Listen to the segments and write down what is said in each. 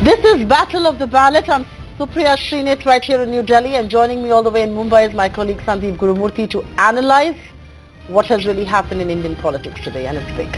This is Battle of the Ballot. I'm Supriya Srinit right here in New Delhi, and joining me all the way in Mumbai is my colleague Sandeep Gurumurthy to analyze what has really happened in Indian politics today, and it's big.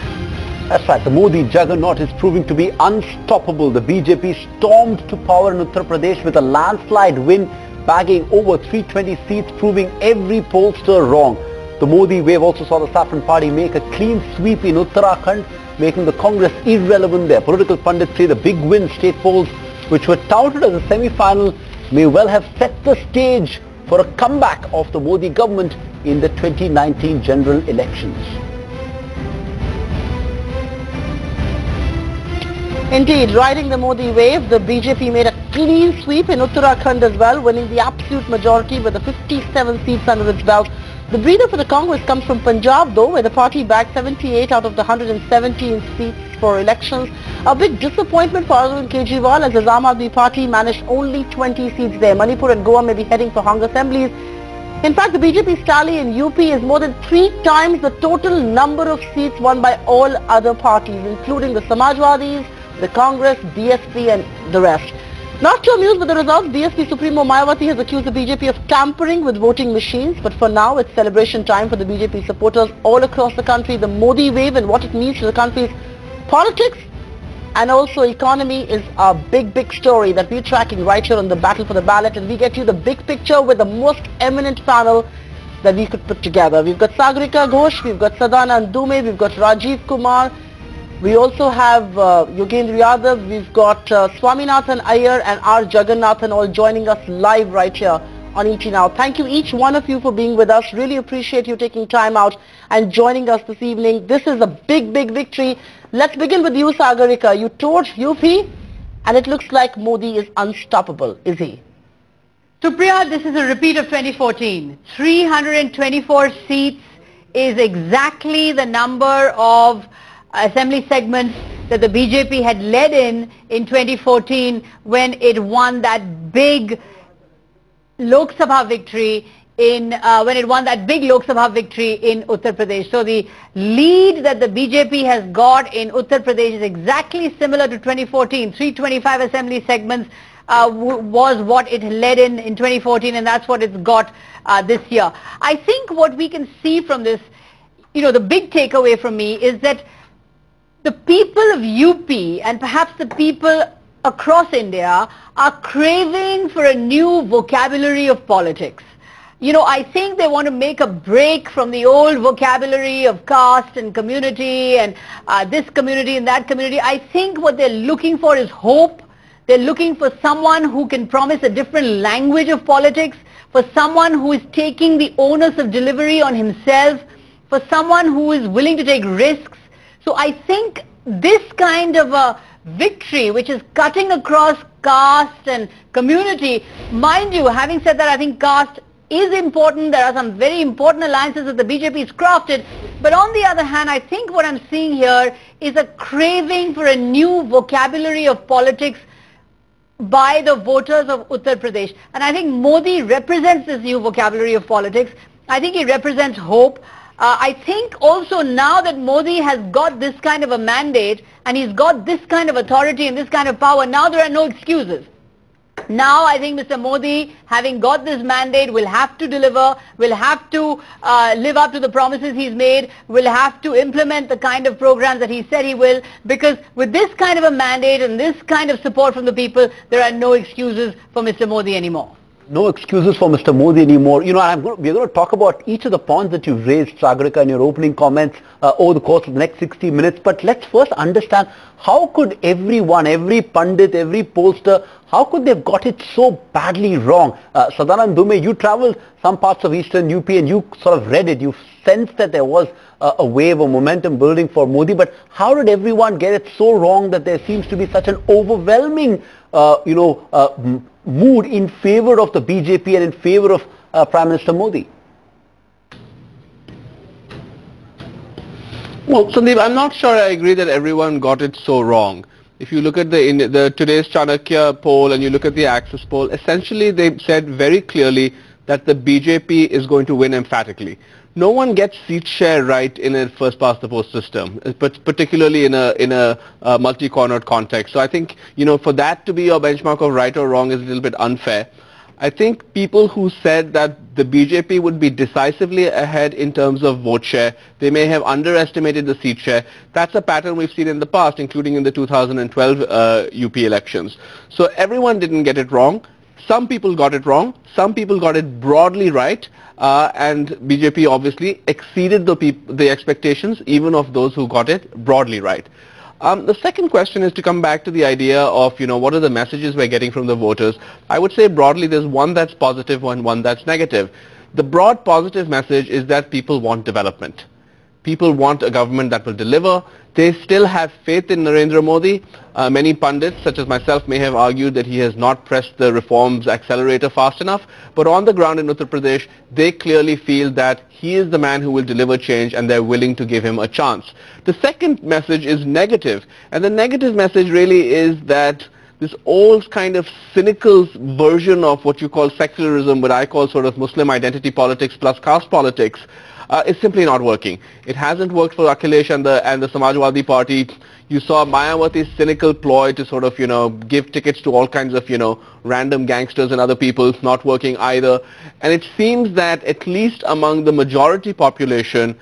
That's right. The Modi Juggernaut is proving to be unstoppable. The BJP stormed to power in Uttar Pradesh with a landslide win, bagging over 320 seats, proving every pollster wrong. The Modi wave also saw the Saffron Party make a clean sweep in Uttarakhand, making the Congress irrelevant there. Political pundits say the big win state polls, which were touted as a semi-final, may well have set the stage for a comeback of the Modi government in the 2019 general elections. Indeed, riding the Modi wave, the BJP made a clean sweep in Uttarakhand as well, winning the absolute majority with the 57 seats under its belt. The breather for the Congress comes from Punjab, though, where the party bagged 78 out of the 117 seats for elections. A big disappointment for Arvind Kejriwal, as the Aam Aadmi Party managed only 20 seats there. Manipur and Goa may be heading for hung assemblies. In fact, the BJP's tally in UP is more than 3 times the total number of seats won by all other parties, including the Samajwadis, the Congress, BSP and the rest. Not too amused with the results, BSP Supremo Mayawati has accused the BJP of tampering with voting machines, but for now it's celebration time for the BJP supporters all across the country. The Modi wave and what it means to the country's politics and also economy is a big story that we're tracking right here on the Battle for the Ballot, and we get you the big picture with the most eminent panel that we could put together. We've got Sagarika Ghosh, we've got Sadanand Dume, we've got Rajiv Kumar, we also have Yogendra Yadav, we've got Swaminathan Iyer and R. Juggernaut all joining us live right here on ET Now. Thank you each one of you for being with us. Really appreciate you taking time out and joining us this evening. This is a big victory. Let's begin with you, Sagarika. You toured UP and it looks like Modi is unstoppable, is he? Supriya, this is a repeat of 2014. 324 seats is exactly the number of assembly segments that the BJP had led in 2014 when it won that big Lok Sabha victory in Uttar Pradesh. So the lead that the BJP has got in Uttar Pradesh is exactly similar to 2014. 325 assembly segments was what it led in 2014, and that's what it's got this year. I think what we can see from this, the big takeaway from me is that the people of UP and perhaps the people across India are craving for a new vocabulary of politics. I think they want to make a break from the old vocabulary of caste and community and this community and that community. I think what they're looking for is hope. They're looking for someone who can promise a different language of politics, for someone who is taking the onus of delivery on himself, for someone who is willing to take risks. So I think this kind of a victory, which is cutting across caste and community, mind you, having said that, I think caste is important. There are some very important alliances that the BJP has crafted. But on the other hand, I think what I'm seeing here is a craving for a new vocabulary of politics by the voters of Uttar Pradesh. And I think Modi represents this new vocabulary of politics. I think he represents hope. I think also now that Modi has got this kind of a mandate and he's got this kind of authority and this kind of power, now there are no excuses. Now I think Mr. Modi, having got this mandate, will have to deliver, will have to live up to the promises he's made, will have to implement the kind of programs that he said he will, because with this kind of a mandate and this kind of support from the people, there are no excuses for Mr. Modi anymore. No excuses for Mr. Modi anymore. We're going to talk about each of the points that you've raised, Sagarika, in your opening comments over the course of the next 60 minutes. But let's first understand, how could everyone, every pundit, every pollster, how could they have got it so badly wrong? Sadanand Dume, you traveled some parts of eastern UP and you sort of read it. You sensed that there was a wave of momentum building for Modi. But how did everyone get it so wrong that there seems to be such an overwhelming, mood in favor of the BJP and in favor of Prime Minister Modi? Well, Sandeep, I'm not sure I agree that everyone got it so wrong. If you look at the today's Chanakya poll and you look at the Axis poll, essentially they said very clearly that the BJP is going to win emphatically. No one gets seat share right in a first-past-the-post system, but particularly in a multi-cornered context. So I think, for that to be your benchmark of right or wrong is a little bit unfair. I think people who said that the BJP would be decisively ahead in terms of vote share, they may have underestimated the seat share. That's a pattern we've seen in the past, including in the 2012 UP elections. So everyone didn't get it wrong. Some people got it wrong. Some people got it broadly right. And BJP obviously exceeded the expectations even of those who got it broadly right. The second question is to come back to the idea of, what are the messages we're getting from the voters. I would say broadly there's one that's positive and one that's negative. The broad positive message is that people want development. People want a government that will deliver. They still have faith in Narendra Modi. Many pundits, such as myself, may have argued that he has not pressed the reforms accelerator fast enough. But on the ground in Uttar Pradesh, they clearly feel that he is the man who will deliver change and they're willing to give him a chance. The second message is negative. And the negative message really is that this old kind of cynical version of what you call secularism, what I call sort of Muslim identity politics plus caste politics, is simply not working. It hasn't worked for Akhilesh and the Samajwadi Party. You saw Mayawati's cynical ploy to sort of, give tickets to all kinds of, random gangsters and other people, not working either. And it seems that at least among the majority population,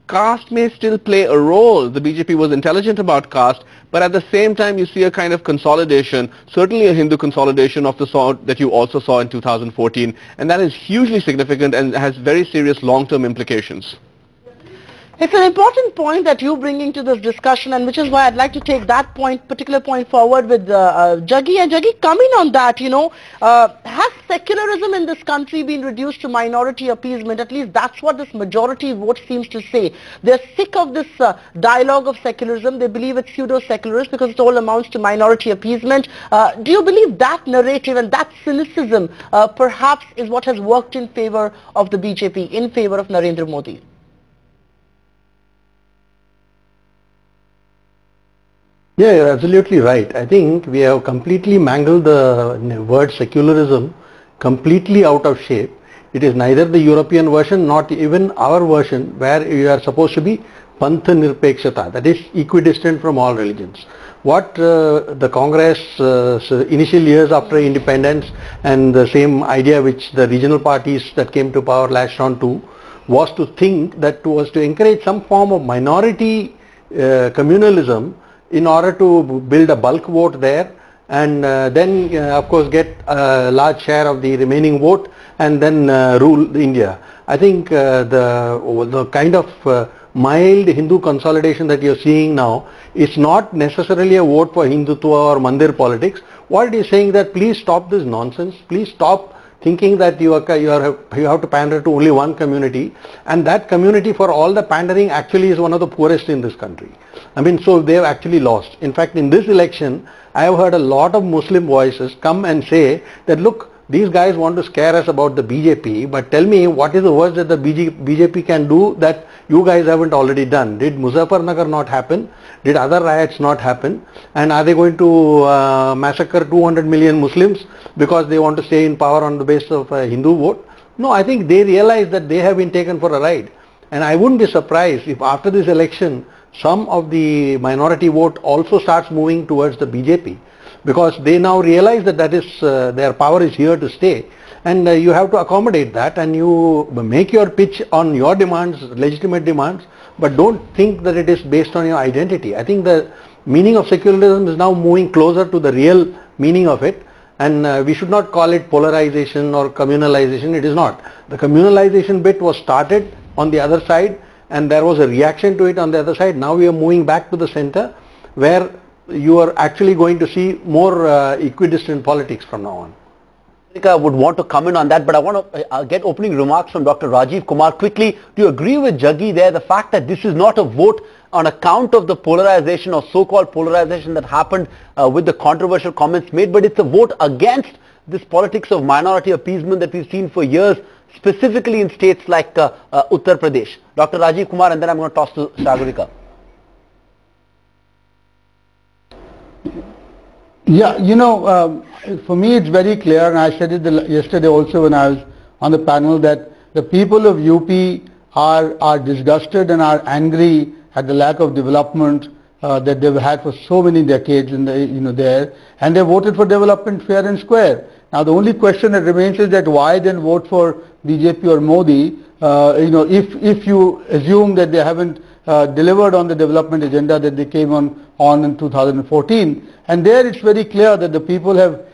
caste may still play a role. The BJP was intelligent about caste, but at the same time you see a kind of consolidation, certainly a Hindu consolidation of the sort that you also saw in 2014, and that is hugely significant and has very serious long-term implications. It's an important point that you're bringing to this discussion, and which is why I'd like to take that particular point forward with Jaggi. And Jaggi, coming on that, has secularism in this country been reduced to minority appeasement? At least that's what this majority vote seems to say. They're sick of this dialogue of secularism. They believe it's pseudo-secularist because it all amounts to minority appeasement. Do you believe that narrative and that cynicism perhaps is what has worked in favor of the BJP, in favor of Narendra Modi? Yeah, you're absolutely right. I think we have completely mangled the word secularism completely out of shape. It is neither the European version, not even our version, where you are supposed to be Pantha Nirpekshata, that is equidistant from all religions. What the Congress initial years after independence and the same idea which the regional parties that came to power latched on to was to think that was to encourage some form of minority communalism in order to build a bulk vote there, and then of course get a large share of the remaining vote and then rule India. I think the kind of mild Hindu consolidation that you're seeing now is not necessarily a vote for Hindutva or Mandir politics. What it is saying that please stop this nonsense, please stop thinking that you have to pander to only one community, and that community, for all the pandering, actually is one of the poorest in this country. I mean, so they have actually lost. In fact, in this election, I have heard a lot of Muslim voices come and say that, look, these guys want to scare us about the BJP, but tell me what is the worst that the BJP can do that you guys haven't already done. Did Muzaffarnagar not happen? Did other riots not happen? And are they going to massacre 200 million Muslims because they want to stay in power on the basis of a Hindu vote? No, I think they realize that they have been taken for a ride. And I wouldn't be surprised if after this election, some of the minority vote also starts moving towards the BJP, because they now realize that their power is here to stay, and you have to accommodate that, and you make your pitch on your demands, legitimate demands, but don't think that it is based on your identity. I think the meaning of secularism is now moving closer to the real meaning of it, and we should not call it polarization or communalization. It is not. The communalization bit was started on the other side, and there was a reaction to it on the other side. Now we are moving back to the center, where you are actually going to see more equidistant politics from now on. I would want to comment on that, but I want to get opening remarks from Dr. Rajiv. Kumar, quickly, do you agree with Jaggi there, the fact that this is not a vote on account of the polarization or so-called polarization that happened with the controversial comments made, but it's a vote against this politics of minority appeasement that we've seen for years, specifically in states like Uttar Pradesh? Dr. Rajiv Kumar, and then I'm going to toss to Sagarika. Yeah, for me it's very clear, and I said it yesterday also when I was on the panel that the people of UP are disgusted and are angry at the lack of development that they've had for so many decades in the, there, and they voted for development fair and square. Now the only question that remains is that why then vote for BJP or Modi, if you assume that they haven't delivered on the development agenda that they came on in 2014. And there it's very clear that the people have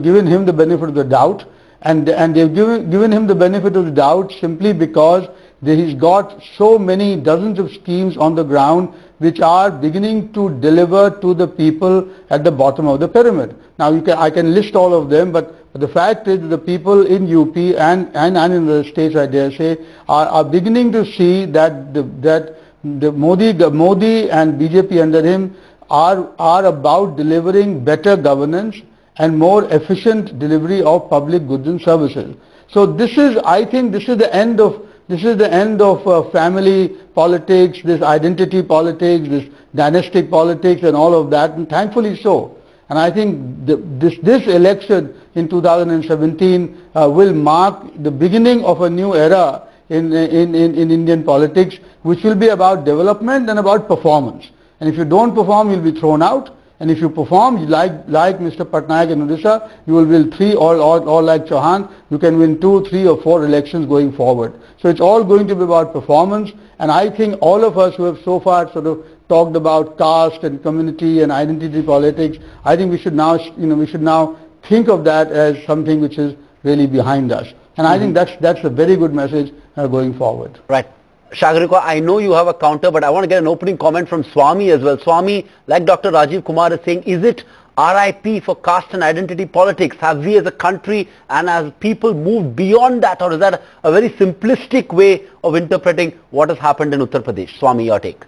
given him the benefit of the doubt, and they've given him the benefit of the doubt simply because he's got so many dozens of schemes on the ground which are beginning to deliver to the people at the bottom of the pyramid. Now I can list all of them, but the fact is that the people in UP and in the states, I dare say, are beginning to see that the Modi and BJP under him are about delivering better governance and more efficient delivery of public goods and services. So I think this is the end of family politics, this identity politics, this dynastic politics and all of that, and thankfully so. And I think this election in 2017 will mark the beginning of a new era in Indian politics, which will be about development and about performance. And if you don't perform, you'll be thrown out. And if you perform, like Mr. Patnaik in Odisha, you will win 3, or like Chauhan, you can win 2, 3 or 4 elections going forward. So it's all going to be about performance. And I think all of us who have so far sort of talked about caste and community and identity politics, I think we should now, think of that as something which is really behind us. And I think that's a very good message going forward. Right. Shagariko, I know you have a counter, but I want to get an opening comment from Swami as well. Swami, like Dr. Rajiv Kumar is saying, is it RIP for caste and identity politics? Have we as a country and as people moved beyond that, or is that a very simplistic way of interpreting what has happened in Uttar Pradesh? Swami, your take.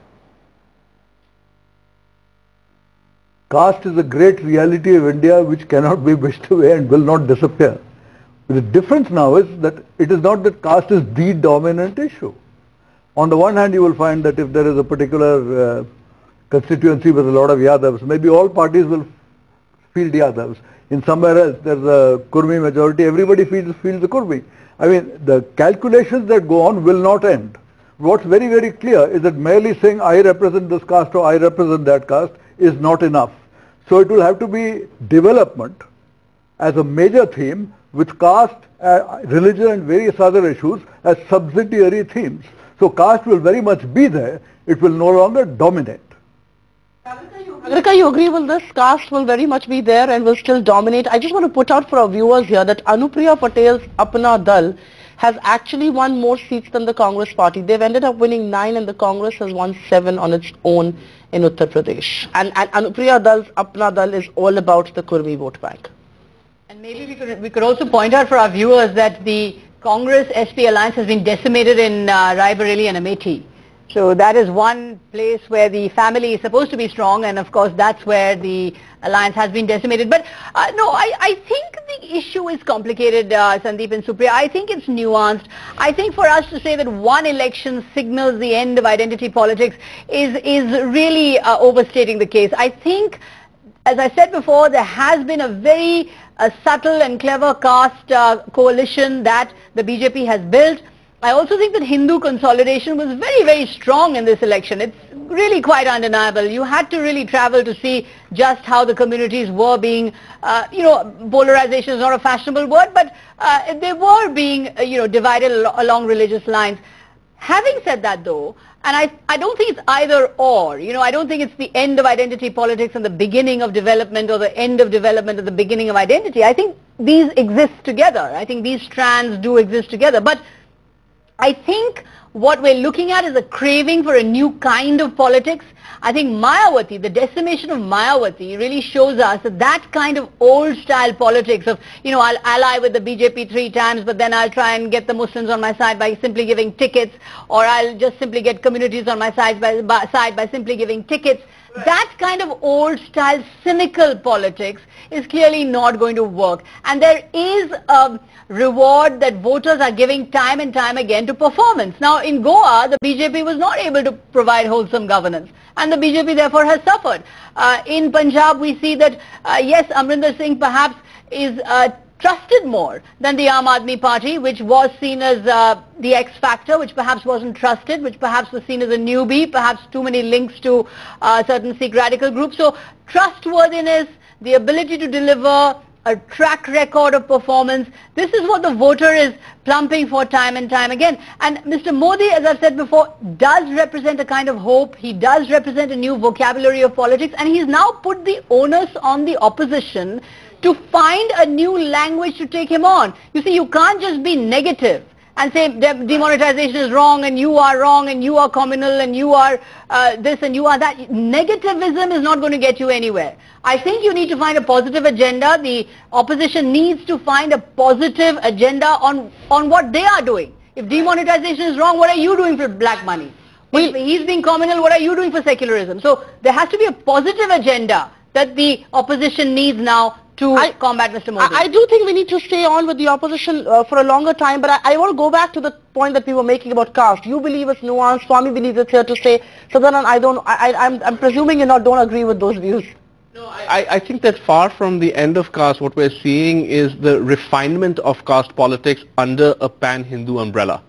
Caste is a great reality of India which cannot be wished away and will not disappear. The difference now is that it is not that caste is the dominant issue. On the one hand, you will find that if there is a particular constituency with a lot of Yadavs, maybe all parties will field Yadavs. In somewhere else, there's a Kurmi majority, everybody fields the Kurmi. I mean, the calculations that go on will not end. What's very, very clear is that merely saying I represent this caste or I represent that caste is not enough. So it will have to be development as a major theme with caste, religion and various other issues as subsidiary themes. So caste will very much be there, it will no longer dominate. Sagarika, you agree with this? Caste will very much be there and will still dominate. I just want to put out for our viewers here that Anupriya Patel's Apna Dal has actually won more seats than the Congress party. They've ended up winning 9 and the Congress has won 7 on its own in Uttar Pradesh. And Anupriya Dal's Apna Dal is all about the Kurmi vote bank. And maybe we could also point out for our viewers that the Congress-SP alliance has been decimated in Raebareli and Amethi. So that is one place where the family is supposed to be strong, and of course that's where the alliance has been decimated. But no, I think the issue is complicated, Sandeep and Supriya. I think it's nuanced. I think for us to say that one election signals the end of identity politics is really overstating the case. I think, as I said before, there has been a very subtle and clever caste coalition that the BJP has built. I also think that Hindu consolidation was very, very strong in this election. It's really quite undeniable. You had to really travel to see just how the communities were being, polarization is not a fashionable word, but they were being, divided along religious lines. Having said that though, and I don't think it's either or, I don't think it's the end of identity politics and the beginning of development, or the end of development and the beginning of identity. I think these exist together. I think these strands do exist together. But I think what we're looking at is a craving for a new kind of politics. I think Mayawati, the decimation of Mayawati, really shows us that that kind of old style politics of, I'll ally with the BJP 3 times, but then I'll try and get the Muslims on my side by simply giving tickets, or I'll just simply get communities on my side by simply giving tickets. That kind of old style cynical politics is clearly not going to work. And there is a reward that voters are giving time and time again to performance. Now in Goa, the BJP was not able to provide wholesome governance, and the BJP therefore has suffered. In Punjab, we see that yes, Amrinder Singh perhaps is trusted more than the Aam Aadmi Party, which was seen as the X factor, which perhaps wasn't trusted, which perhaps was seen as a newbie, perhaps too many links to certain Sikh radical groups. So trustworthiness, the ability to deliver, a track record of performance, this is what the voter is plumping for time and time again. And Mr. Modi, as I've said before, does represent a kind of hope. He does represent a new vocabulary of politics, and he's now put the onus on the opposition to find a new language to take him on. You see, you can't just be negative and say demonetization is wrong and you are wrong and you are communal and you are this and you are that. Negativism is not going to get you anywhere. I think you need to find a positive agenda. The opposition needs to find a positive agenda on what they are doing. If demonetization is wrong, what are you doing for black money? If he's being communal, what are you doing for secularism? So there has to be a positive agenda that the opposition needs now to combat Mr. Modi. I do think we need to stay on with the opposition for a longer time, but I want to go back to the point that we were making about caste. You believe it's nuanced, Swami believes it's here to stay. Sadanan, I'm presuming you don't agree with those views. No, I think that far from the end of caste, what we're seeing is the refinement of caste politics under a pan-Hindu umbrella.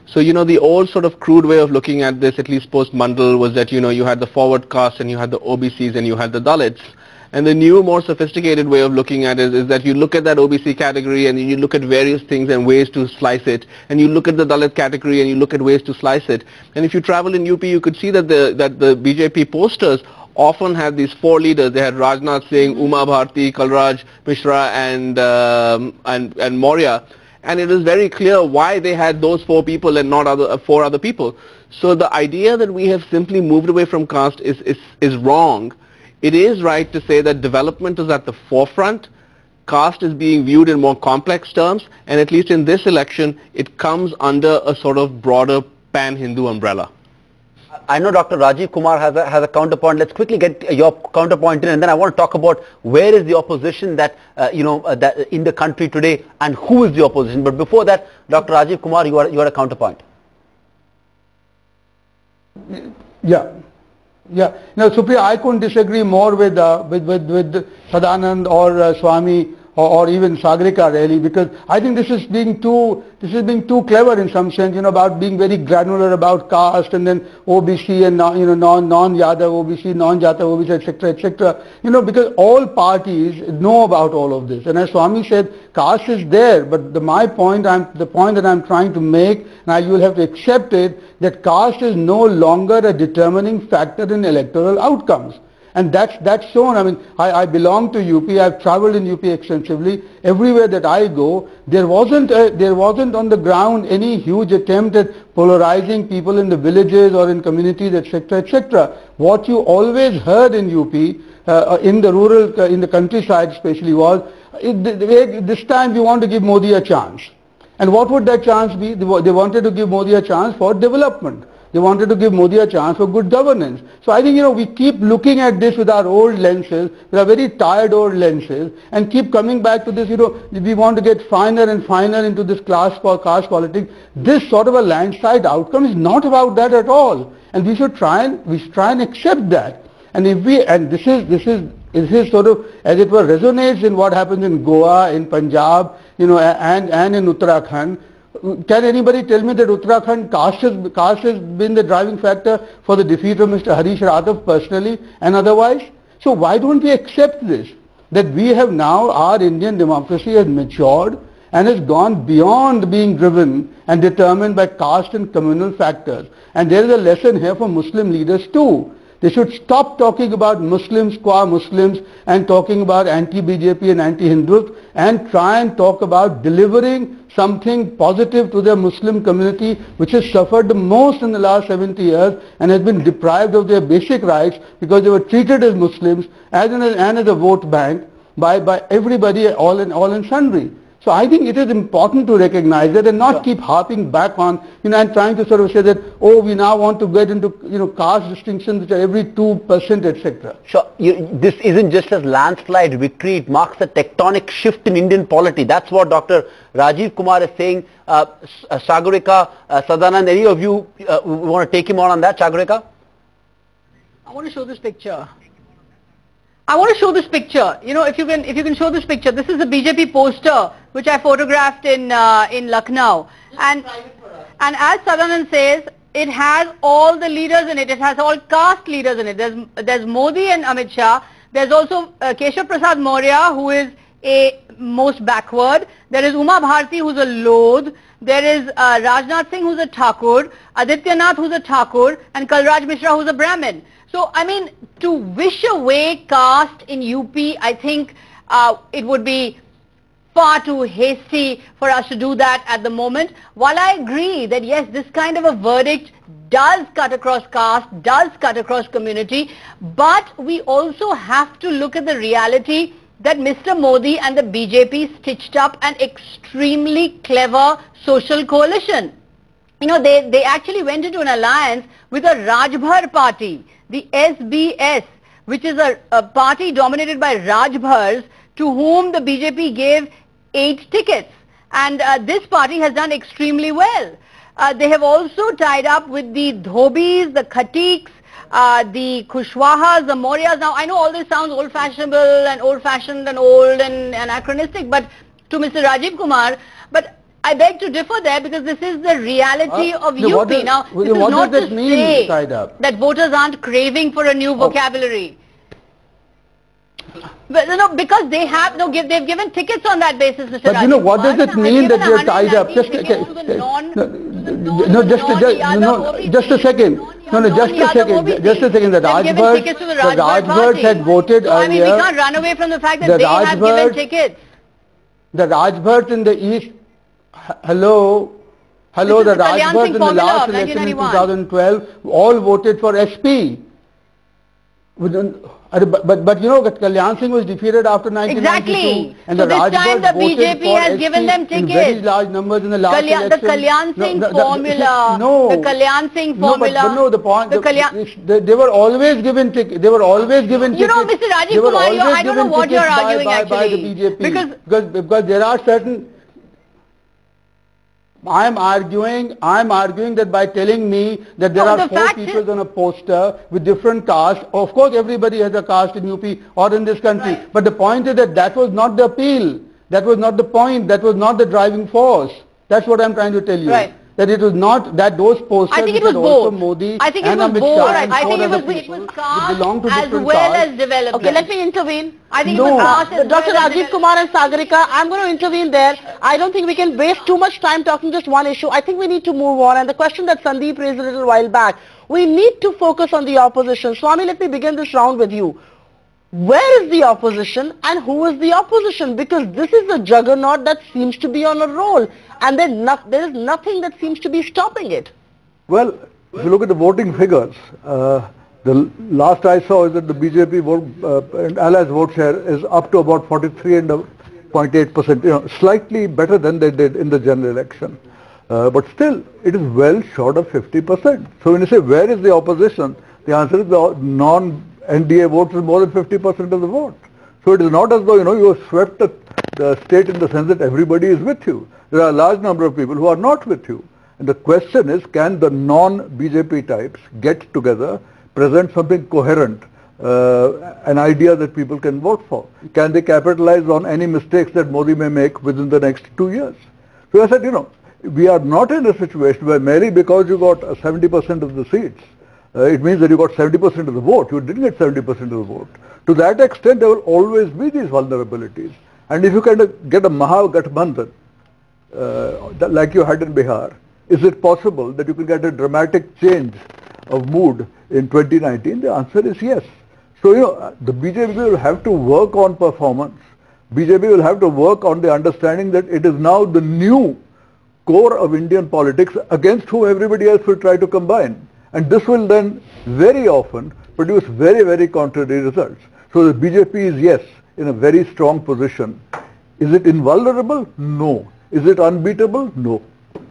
So, you know, the old sort of crude way of looking at this, at least post-Mandal, was that, you know, you had the forward caste and you had the OBCs and you had the Dalits. And the new, more sophisticated way of looking at it is that you look at that OBC category and you look at various things and ways to slice it. And you look at the Dalit category and you look at ways to slice it. And if you travel in UP, you could see that the BJP posters often had these four leaders. They had Rajnath Singh, Uma Bharti, Kalraj Mishra and Maurya. And it is very clear why they had those four people and not four other people. So the idea that we have simply moved away from caste is wrong. It is right to say that development is at the forefront. Caste is being viewed in more complex terms, and at least in this election, it comes under a sort of broader pan-Hindu umbrella. I know Dr. Rajiv Kumar has a counterpoint. Let's quickly get your counterpoint in, and then I want to talk about where is the opposition that that in the country today, and who is the opposition. But before that, Dr. Rajiv Kumar, you are a counterpoint. Yeah. Yeah, no, Supriya, I couldn't disagree more with Sadanand or Swami or even Sagarika really, because I think this is being too clever in some sense, you know, about being very granular about caste and then OBC and non-Yadav OBC, non-Jata OBC, etc., etc. You know, because all parties know about all of this, and as Swami said, caste is there, but the point that I'm trying to make, and you will have to accept it, that caste is no longer a determining factor in electoral outcomes. And that's shown. I mean, I belong to UP. I've traveled in UP extensively. Everywhere that I go, there wasn't on the ground any huge attempt at polarizing people in the villages or in communities, etc., etc. What you always heard in UP, in the rural, in the countryside especially, was this time we want to give Modi a chance. And what would that chance be? They wanted to give Modi a chance for development. They wanted to give Modi a chance for good governance. So I think, you know, we keep looking at this with our old lenses, with our very tired old lenses, and keep coming back to this, you know, we want to get finer and finer into this caste politics. This sort of a landslide outcome is not about that at all. And we should try and accept that. And this is sort of, as it were, resonates in what happens in Goa, in Punjab, you know, and in Uttarakhand. Can anybody tell me that Uttarakhand caste has been the driving factor for the defeat of Mr. Harish Radhav personally and otherwise? So why don't we accept this? That we have now, our Indian democracy has matured and has gone beyond being driven and determined by caste and communal factors. And there is a lesson here for Muslim leaders too. They should stop talking about Muslims qua Muslims and talking about anti-BJP and anti-Hindutva and try and talk about delivering something positive to their Muslim community, which has suffered the most in the last 70 years and has been deprived of their basic rights because they were treated as Muslims and as a vote bank by everybody, all and sundry. So I think it is important to recognize that and not keep harping back on, you know, and trying to sort of say that, oh, we now want to get into, you know, caste distinctions which are every 2%, etc. Sure. This isn't just a landslide victory. It marks a tectonic shift in Indian polity. That's what Dr. Rajiv Kumar is saying. Sagarika, Sadanand, any of you want to take him on that, Sagarika? I want to show this picture. I want to show this picture. You know, if you can show this picture. This is the BJP poster which I photographed in Lucknow. And as Sadanand says, it has all the leaders in it. It has all caste leaders in it. There's Modi and Amit Shah. There's also Keshav Prasad Maurya, who is a most backward. There is Uma Bharti, who's a Lodh. There is Rajnath Singh, who's a Thakur. Adityanath, who's a Thakur. And Kalraj Mishra, who's a Brahmin. So, I mean, to wish away caste in UP, I think it would be far too hasty for us to do that at the moment. While I agree that yes, this kind of a verdict does cut across caste, does cut across community, but we also have to look at the reality that Mr. Modi and the BJP stitched up an extremely clever social coalition. You know, they actually went into an alliance with a Rajbhar party, the SBS, which is a party dominated by Rajbhars, to whom the BJP gave 8 tickets. And this party has done extremely well. They have also tied up with the Dhobis, the Khatiks, the Kushwahas, the Mauryas. Now, I know all this sounds old-fashionable and old-fashioned and old and anachronistic, but to Mr. Rajiv Kumar, but I beg to differ there, because this is the reality of UP. Now, this is not to say that voters aren't craving for a new vocabulary. But, no, because they have, they've given tickets on that basis, Mr. But Rajiv you know, what does it mean that you're tied up? Just a second. The Rajbhars had voted earlier. I mean, we can't run away from the fact that they have given tickets. The Rajbhars in the east, the Rajbhars in the last election in 2012 all voted for SP. But you know that Kalyan Singh was defeated after 1992. Exactly. And so the this time the BJP has given them tickets. In very large numbers in the last election. The Kalyan Singh formula. The Kalyan Singh formula. No, the point. They were always given tickets. They were always given tickets. You know, Mr. Rajiv Kumar, I don't know what you're arguing by the BJP. Because there are certain. I'm arguing that by telling me that there are 4 people on a poster with different castes, of course everybody has a caste in UP or in this country, right. But the point is that was not the appeal, that was not the point, that was not the driving force. That's what I'm trying to tell you. Right. That it was not that those posters, I think it was both. Modi I think it was both. I think it was caste as well as development. Okay, let me intervene. I think it was caste as Dr. Rajiv Kumar and Sagarika, I'm going to intervene there. I don't think we can waste too much time talking just one issue. I think we need to move on. And the question that Sandeep raised a little while back, we need to focus on the opposition. Swami, let me begin this round with you. Where is the opposition and who is the opposition? Because this is a juggernaut that seems to be on a roll, and there is nothing that seems to be stopping it. Well, if you look at the voting figures, the last I saw is that the BJP vote, and allies vote share is up to about 43.8%, you know, slightly better than they did in the general election. But still, it is well short of 50%. So when you say where is the opposition, the answer is the non-NDA votes is more than 50% of the vote. So it is not as though, you know, you have swept the state in the sense that everybody is with you. There are a large number of people who are not with you. And the question is, can the non-BJP types get together, present something coherent, an idea that people can vote for? Can they capitalize on any mistakes that Modi may make within the next 2 years? So I said, you know, we are not in a situation where merely because you got 70% of the seats, it means that you got 70% of the vote. You didn't get 70% of the vote. To that extent, there will always be these vulnerabilities. And if you kind of get a Mahagathbandhan, like you had in Bihar, is it possible that you can get a dramatic change of mood in 2019? The answer is yes. So, you know, the BJP will have to work on performance. BJP will have to work on the understanding that it is now the new core of Indian politics against whom everybody else will try to combine. And this will then very often produce very, very contrary results. So the BJP is, yes, in a very strong position. Is it invulnerable? No. Is it unbeatable? No.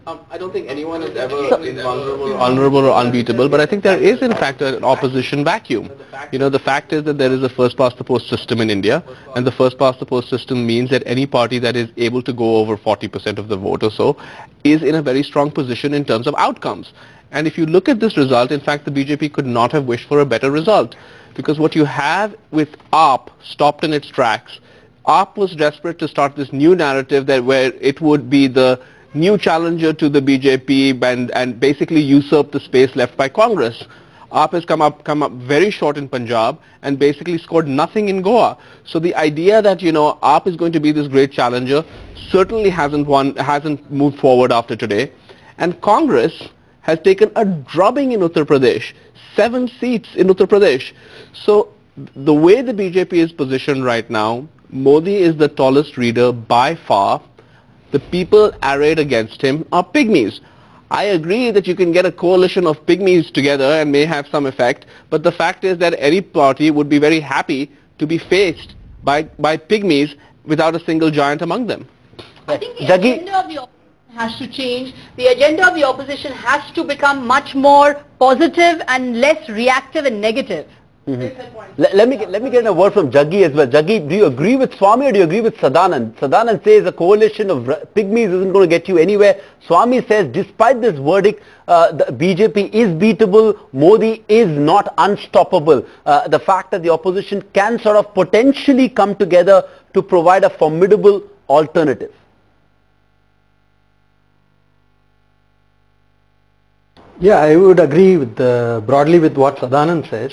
I don't think anyone is ever invulnerable or unbeatable, but I think there is in fact an opposition vacuum. You know, the fact is that there is a first past the post system in India, and the first past the post system means that any party that is able to go over 40% of the vote or so is in a very strong position in terms of outcomes. And if you look at this result, in fact, the BJP could not have wished for a better result. Because what you have with AAP stopped in its tracks, AAP was desperate to start this new narrative that where it would be the new challenger to the BJP and basically usurp the space left by Congress. AAP has come up very short in Punjab and basically scored nothing in Goa. So the idea that, you know, AAP is going to be this great challenger certainly hasn't moved forward after today. And Congress has taken a drubbing in Uttar Pradesh, 7 seats in Uttar Pradesh. So the way the BJP is positioned right now, Modi is the tallest leader by far. The people arrayed against him are pygmies. I agree that you can get a coalition of pygmies together and may have some effect, but the fact is that any party would be very happy to be faced by pygmies without a single giant among them. I think the agenda of the opposition has to change. The agenda of the opposition has to become much more positive and less reactive and negative. Let me get a word from Jaggi as well. Jaggi, do you agree with Swami or do you agree with Sadanand? Sadanand says a coalition of pygmies isn't going to get you anywhere. Swami says despite this verdict, the BJP is beatable, Modi is not unstoppable. The fact that the opposition can sort of potentially come together to provide a formidable alternative. Yeah, I would agree with broadly with what Sadanand says,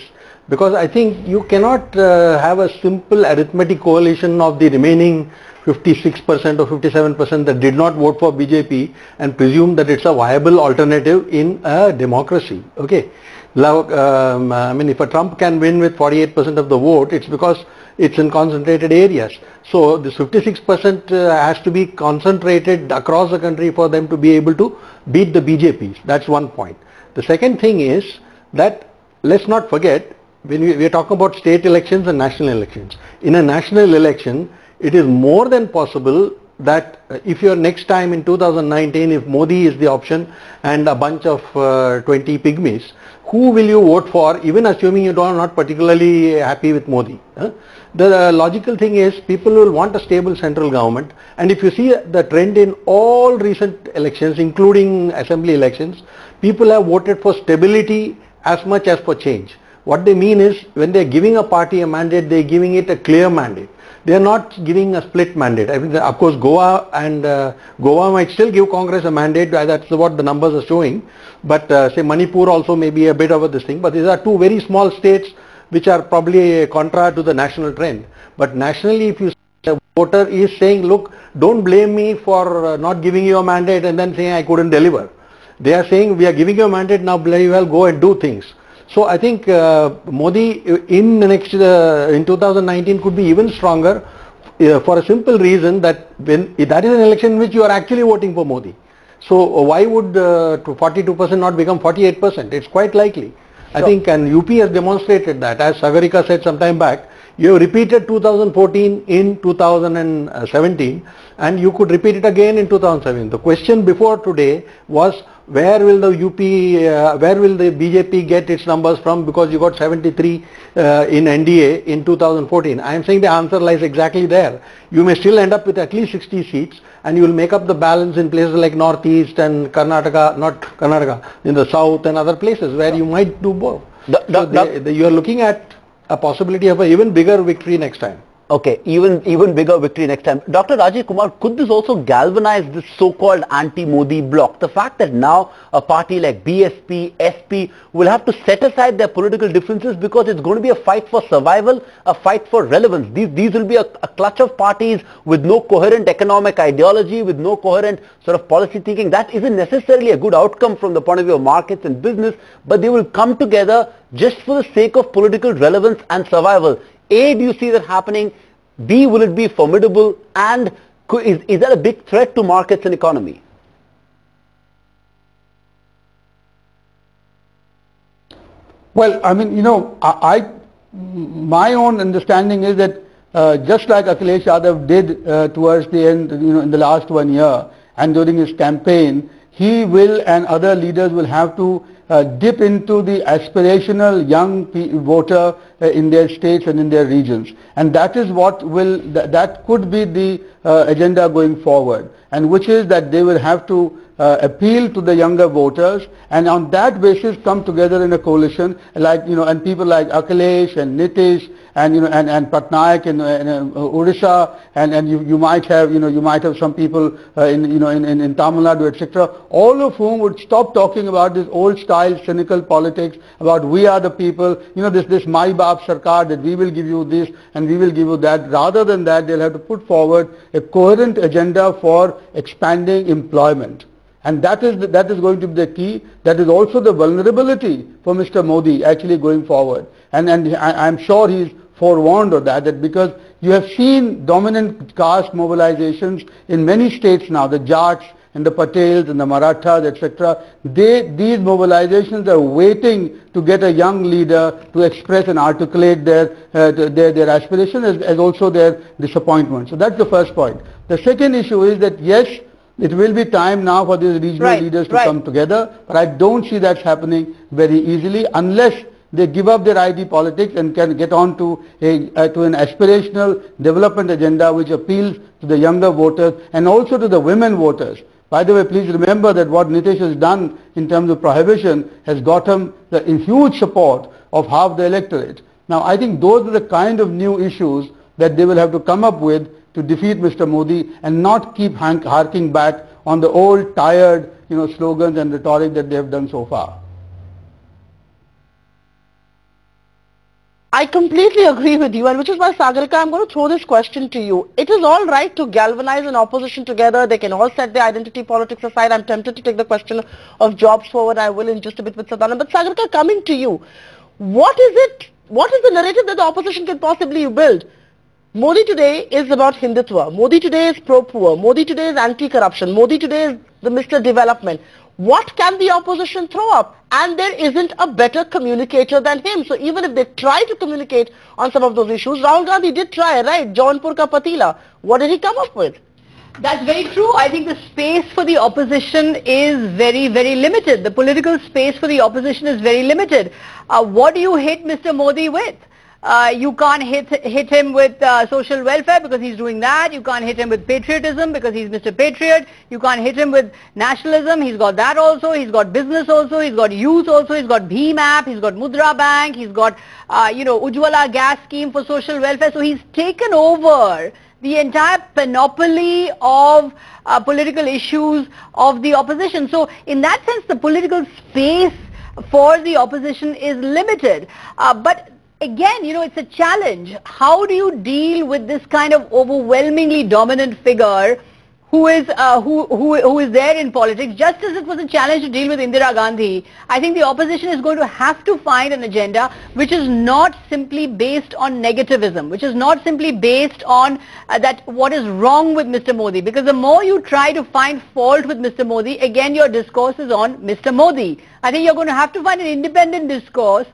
because I think you cannot have a simple arithmetic coalition of the remaining 56% or 57% that did not vote for BJP and presume that it's a viable alternative in a democracy. Okay, I mean, if a Trump can win with 48% of the vote, it's because it's in concentrated areas. So this 56% has to be concentrated across the country for them to be able to beat the BJP. That's one point. The second thing is that let's not forget, when we are talking about state elections and national elections. In a national election, it is more than possible that if you're next time in 2019, if Modi is the option and a bunch of 20 pygmies, who will you vote for, even assuming you are not particularly happy with Modi? The logical thing is people will want a stable central government, and if you see the trend in all recent elections, including assembly elections, people have voted for stability as much as for change. What they mean is when they are giving a party a mandate, they are giving it a clear mandate. They are not giving a split mandate. I mean, of course, Goa might still give Congress a mandate. That's what the numbers are showing. But say Manipur also may be a bit of this thing. But these are two very small states which are probably contra to the national trend. But nationally, if you see a voter is saying, look, don't blame me for not giving you a mandate and then saying I couldn't deliver. They are saying we are giving you a mandate, now very well go and do things. So I think Modi in the next in 2019 could be even stronger for a simple reason that when that is an election in which you are actually voting for Modi. So why would 42% not become 48%? It's quite likely. I think, and UP has demonstrated that, as Sagarika said some time back. You have repeated 2014 in 2017 and you could repeat it again in 2017. The question before today was where will the where will the BJP get its numbers from, because you got 73 in NDA in 2014. I am saying the answer lies exactly there. You may still end up with at least 60 seats and you will make up the balance in places like Northeast and Karnataka, not Karnataka, in the South and other places where you might do both. You are looking at a possibility of an even bigger victory next time. Okay, even bigger victory next time. Dr. Rajiv Kumar, could this also galvanize this so-called anti-Modi bloc? The fact that now a party like BSP, SP will have to set aside their political differences because it's going to be a fight for survival, a fight for relevance. These will be a clutch of parties with no coherent economic ideology, with no coherent sort of policy thinking. That isn't necessarily a good outcome from the point of view of markets and business, but they will come together just for the sake of political relevance and survival. A, do you see that happening? B, will it be formidable? And is that a big threat to markets and economy? Well, I mean, you know, my own understanding is that just like Akhilesh Yadav did towards the end, you know, in the last 1 year and during his campaign, he will and other leaders will have to dip into the aspirational young voter in their states and in their regions, and that is what will that could be the agenda going forward, and which is that they will have to appeal to the younger voters, and on that basis come together in a coalition, like, you know, and people like Akhilesh and Nitish and, you know, and Patnaik in Odisha, and you might have some people in Tamil Nadu, etc., all of whom would stop talking about this old style cynical politics about we are the people, you know, this Mai Baap Sarkar, that we will give you this and we will give you that. Rather than that, they'll have to put forward a coherent agenda for expanding employment. And that is going to be the key. That is also the vulnerability for Mr. Modi actually going forward. And I'm sure he's forewarned of that because you have seen dominant caste mobilizations in many states now, the Jats and the Patels and the Marathas, etc. These mobilizations are waiting to get a young leader to express and articulate their aspirations as also their disappointment. So that's the first point. The second issue is that yes, it will be time now for these regional leaders to come together, but I don't see that happening very easily unless they give up their ID politics and can get on to an aspirational development agenda which appeals to the younger voters and also to the women voters. By the way, please remember that what Nitish has done in terms of prohibition has got him the huge support of half the electorate. Now, I think those are the kind of new issues that they will have to come up with to defeat Mr. Modi and not keep harking back on the old tired, you know, slogans and rhetoric that they have done so far. I completely agree with you, and which is why, Sagarika, I'm going to throw this question to you. It is all right to galvanize an opposition together. They can all set their identity politics aside. I'm tempted to take the question of jobs forward. I will in just a bit with Sadhana. But Sagarika, coming to you, what is the narrative that the opposition can possibly build? Modi today is about Hindutva. Modi today is pro-poor. Modi today is anti-corruption. Modi today is the Mr. Development. What can the opposition throw up? And there isn't a better communicator than him. So even if they try to communicate on some of those issues, Rahul Gandhi did try, right? Jaunpur ka Patila. What did he come up with? That's very true. I think the space for the opposition is very, very limited. The political space for the opposition is very limited. What do you hit Mr. Modi with? You can't hit him with social welfare because he's doing that. You can't hit him with patriotism because he's Mr. Patriot. You can't hit him with nationalism. He's got that also. He's got business also. He's got youth also. He's got Bheem app. He's got Mudra Bank. He's got, Ujjwala gas scheme for social welfare. So he's taken over the entire panoply of political issues of the opposition. So in that sense, the political space for the opposition is limited. But again, it's a challenge. How do you deal with this kind of overwhelmingly dominant figure who is there in politics? Just as it was a challenge to deal with Indira Gandhi, I think the opposition is going to have to find an agenda which is not simply based on negativism, which is not simply based on that what is wrong with Mr. Modi. Because the more you try to find fault with Mr. Modi, again your discourse is on Mr. Modi. I think you're going to have to find an independent discourse,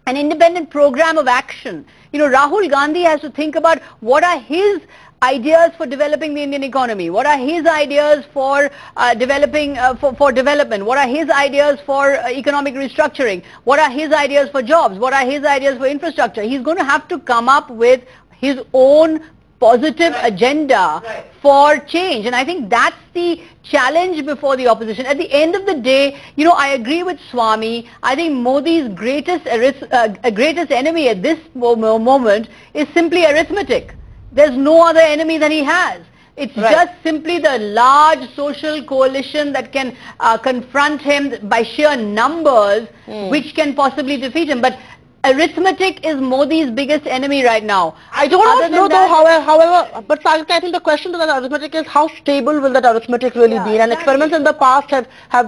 an independent program of action. Rahul Gandhi has to think about what are his ideas for developing the Indian economy, what are his ideas for development, what are his ideas for economic restructuring, what are his ideas for jobs, what are his ideas for infrastructure. He's going to have to come up with his own positive agenda for change, and I think that's the challenge before the opposition. At the end of the day, I agree with Swami. I think Modi's greatest enemy at this moment is simply arithmetic. There's no other enemy than he has. It's just simply the large social coalition that can confront him by sheer numbers, which can possibly defeat him. But arithmetic is Modi's biggest enemy right now. I don't know though, however, but Sagarika, I think the question to that arithmetic is how stable will that arithmetic really be? And experiments in the past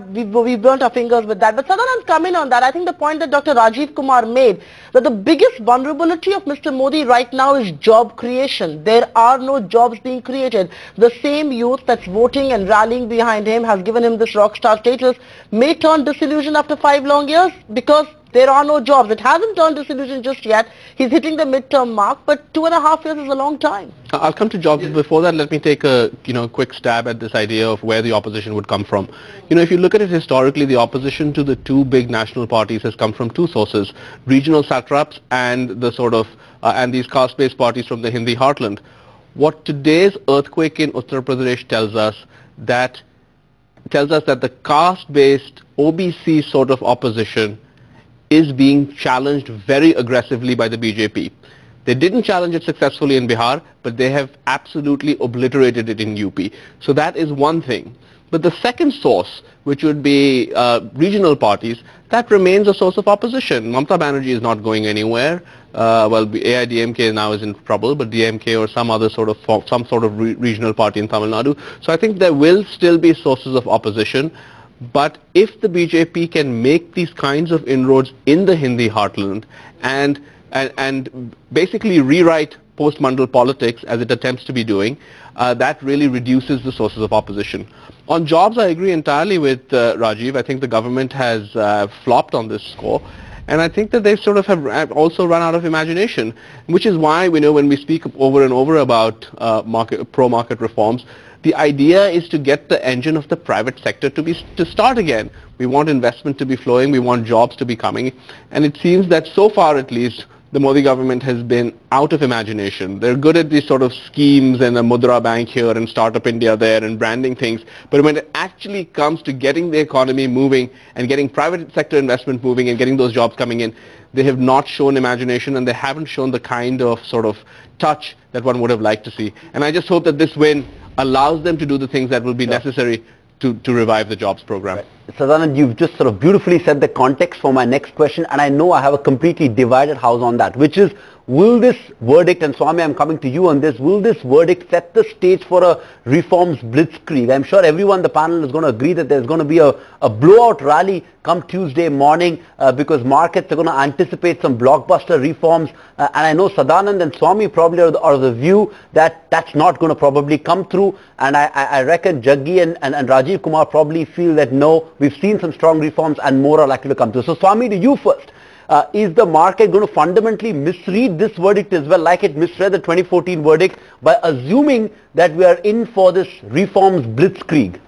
we've burnt our fingers with that. But Sadhanand, come in on that. I think the point that Dr. Rajiv Kumar made, that the biggest vulnerability of Mr. Modi right now is job creation. There are no jobs being created. The same youth that's voting and rallying behind him has given him this rock star status may turn disillusioned after 5 long years because There are no jobs. It hasn't turned disillusioned just yet. He's hitting the midterm mark, but 2.5 years is a long time. I'll come to jobs. Before that, let me take a quick stab at this idea of where the opposition would come from. If you look at it historically, the opposition to the two big national parties has come from two sources: regional satraps and the and these caste-based parties from the Hindi heartland. What today's earthquake in Uttar Pradesh tells us that the caste-based OBC sort of opposition is being challenged very aggressively by the BJP. They didn't challenge it successfully in Bihar, but they have absolutely obliterated it in UP. So that is one thing. But the second source, which would be regional parties, that remains a source of opposition. Mamata Banerjee is not going anywhere. AIDMK now is in trouble, but DMK or some sort of regional party in Tamil Nadu. So I think there will still be sources of opposition. But if the BJP can make these kinds of inroads in the Hindi heartland and basically rewrite post-Mandal politics as it attempts to be doing, that really reduces the sources of opposition. On jobs, I agree entirely with Rajiv. I think the government has flopped on this score. And I think that they sort of have also run out of imagination, which is why we know when we speak over and over about pro-market reforms, the idea is to get the engine of the private sector to start again. We want investment to be flowing, we want jobs to be coming, and it seems that so far at least the Modi government has been out of imagination. They're good at these sort of schemes and a Mudra Bank here and Startup India there and branding things, but when it actually comes to getting the economy moving and getting private sector investment moving and getting those jobs coming in, they have not shown imagination and they haven't shown the kind of sort of touch that one would have liked to see. And I just hope that this win allows them to do the things that will be necessary to revive the jobs program. Right. Sadanand, you've just sort of beautifully set the context for my next question, and I know I have a completely divided house on that, which is, will this verdict, and Swami, I'm coming to you on this, will this verdict set the stage for a reforms blitzkrieg? I'm sure everyone on the panel is going to agree that there's going to be a blowout rally come Tuesday morning because markets are going to anticipate some blockbuster reforms. And I know Sadanand and Swami probably are of the view that that's not going to probably come through. And I reckon Jaggi and Rajiv Kumar probably feel that no, we've seen some strong reforms and more are likely to come through. So Swami, to you first. Is the market going to fundamentally misread this verdict as well, like it misread the 2014 verdict, by assuming that we are in for this reforms blitzkrieg?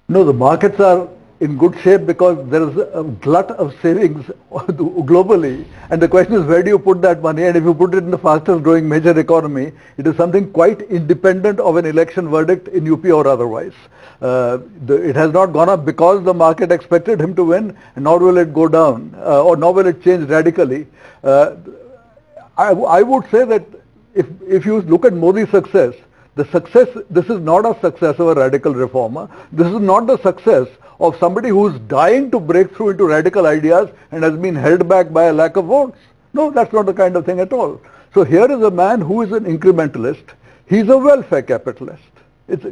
No, the markets are in good shape because there is a glut of savings globally, and the question is, where do you put that money? And if you put it in the fastest growing major economy, it is something quite independent of an election verdict in UP or otherwise. It has not gone up because the market expected him to win, and nor will it go down, or nor will it change radically. I would say that if you look at Modi's success, this is not a success of a radical reformer. This is not the success of somebody who is dying to break through into radical ideas and has been held back by a lack of votes. No, that's not the kind of thing at all. So here is a man who is an incrementalist. He's a welfare capitalist. It's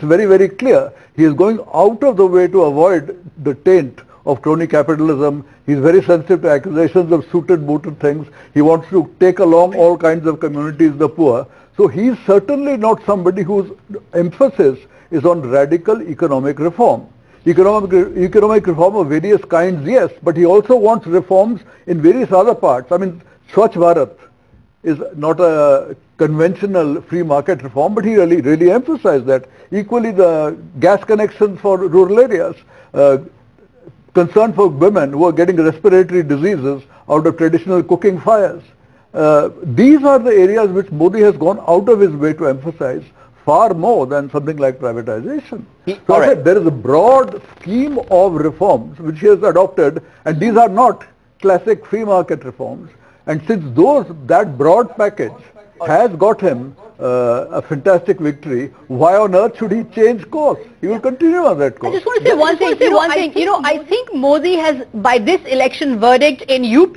very, very clear. He is going out of the way to avoid the taint of crony capitalism. He's very sensitive to accusations of suited, booted things. He wants to take along all kinds of communities, the poor. So he's certainly not somebody whose emphasis is on radical economic reform. Economic reform of various kinds, yes, but he also wants reforms in various other parts. I mean, Swachh Bharat is not a conventional free market reform, but he really emphasized that. Equally, the gas connections for rural areas, concern for women who are getting respiratory diseases out of traditional cooking fires. These are the areas which Modi has gone out of his way to emphasize far more than something like privatization. So I said there is a broad scheme of reforms which he has adopted, and these are not classic free market reforms. And since that broad package has got him a fantastic victory, why on earth should he change course? He will continue on that course. I just want to say one thing. I think Modi has, by this election verdict in UP,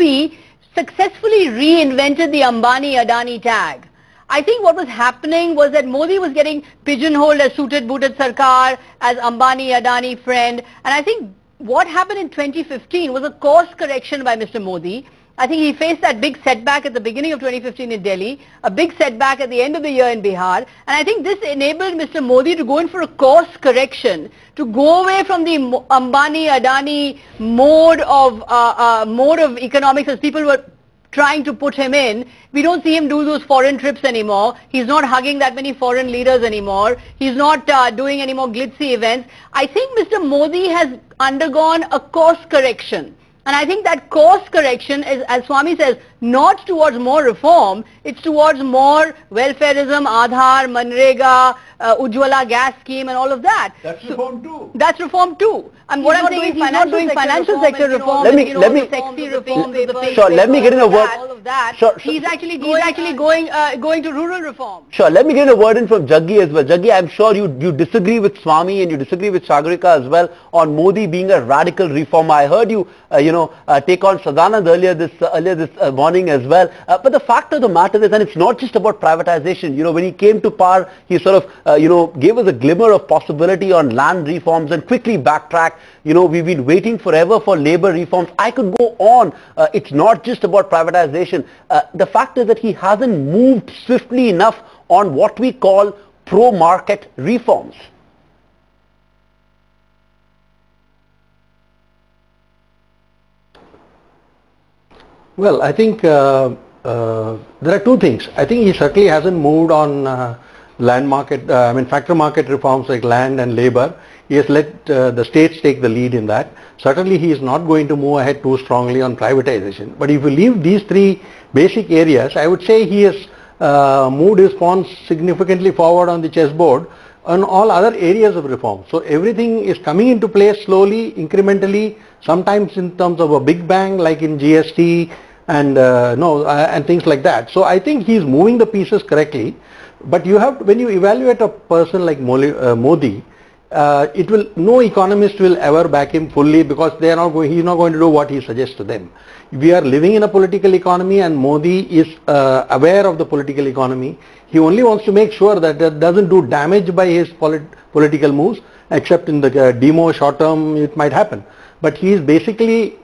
successfully reinvented the Ambani-Adani tag. I think what was happening was that Modi was getting pigeonholed as suited, booted Sarkar, as Ambani-Adani friend. And I think what happened in 2015 was a course correction by Mr. Modi. I think he faced that big setback at the beginning of 2015 in Delhi, a big setback at the end of the year in Bihar, and I think this enabled Mr. Modi to go in for a course correction, to go away from the Ambani, Adani mode of economics as people were trying to put him in. We don't see him do those foreign trips anymore. He's not hugging that many foreign leaders anymore. He's not doing any more glitzy events. I think Mr. Modi has undergone a course correction. And I think that course correction is, as Swami says, not towards more reform, it's towards more welfareism, Aadhaar, Manrega, Ujjwala gas scheme and all of that. That's reform too. That's reform too. And what I'm saying is he's not doing financial sector reform, Let me sexy reform, sure, let me get in a word. all of that. Sure, He's actually going to rural reform. Sure, let me get a word in from Jaggi as well. Jaggi, I'm sure you disagree with Swami and you disagree with Sagarika as well on Modi being a radical reformer. I heard you, take on Sadanand earlier this morning as well. But the fact of the matter is, and it's not just about privatization. When he came to power, he sort of, gave us a glimmer of possibility on land reforms and quickly backtracked. We've been waiting forever for labor reforms. I could go on. It's not just about privatization. The fact is that he hasn't moved swiftly enough on what we call pro-market reforms. Well, I think there are two things. I think he certainly hasn't moved on factor market reforms like land and labor. He has let the states take the lead in that. Certainly he is not going to move ahead too strongly on privatization. But if you leave these three basic areas, I would say he has moved his pawns significantly forward on the chessboard on all other areas of reform. So everything is coming into place slowly, incrementally, sometimes in terms of a big bang like in GST and and things like that. So I think he is moving the pieces correctly. But you have to, when you evaluate a person like Modi, no economist will ever back him fully because he's not going to do what he suggests to them. We are living in a political economy and Modi is aware of the political economy. He only wants to make sure that it doesn't do damage by his political moves, except in the demo short term it might happen. But he is basically,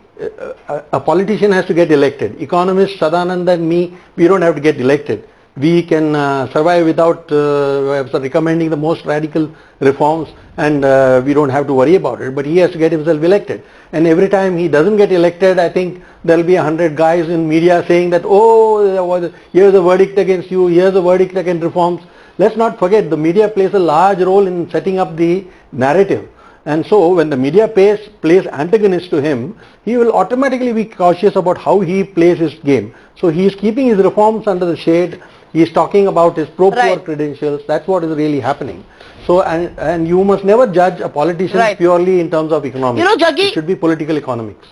a politician has to get elected. Economists, Sadanand and me, we don't have to get elected. We can survive without recommending the most radical reforms and we don't have to worry about it. But he has to get himself elected. And every time he doesn't get elected, I think there will be 100 guys in media saying that, oh, here's a verdict against you, here's a verdict against reforms. Let's not forget the media plays a large role in setting up the narrative. And so when the media plays antagonist to him, he will automatically be cautious about how he plays his game. So he is keeping his reforms under the shade. He is talking about his pro-poor credentials. That's what is really happening. So, and you must never judge a politician purely in terms of economics. Jaggi, it should be political economics.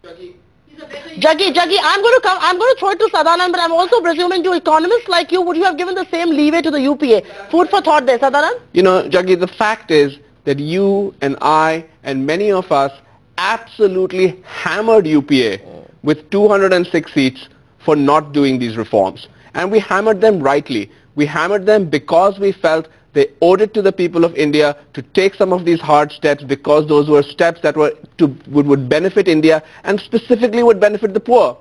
Jaggi, I'm going to throw it to Sadanand, but I'm also presuming to economists like you, would you have given the same leeway to the UPA? Food for thought there, Sadanand? Jaggi, the fact is that you and I and many of us absolutely hammered UPA with 206 seats for not doing these reforms. And we hammered them rightly. We hammered them because we felt they owed it to the people of India to take some of these hard steps, because those were steps that would benefit India and specifically would benefit the poor,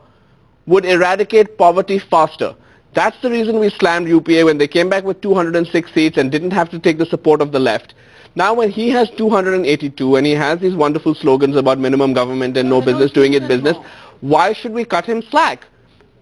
would eradicate poverty faster. That's the reason we slammed UPA when they came back with 206 seats and didn't have to take the support of the left. Now when he has 282 and he has these wonderful slogans about minimum government and no business doing it business, why should we cut him slack?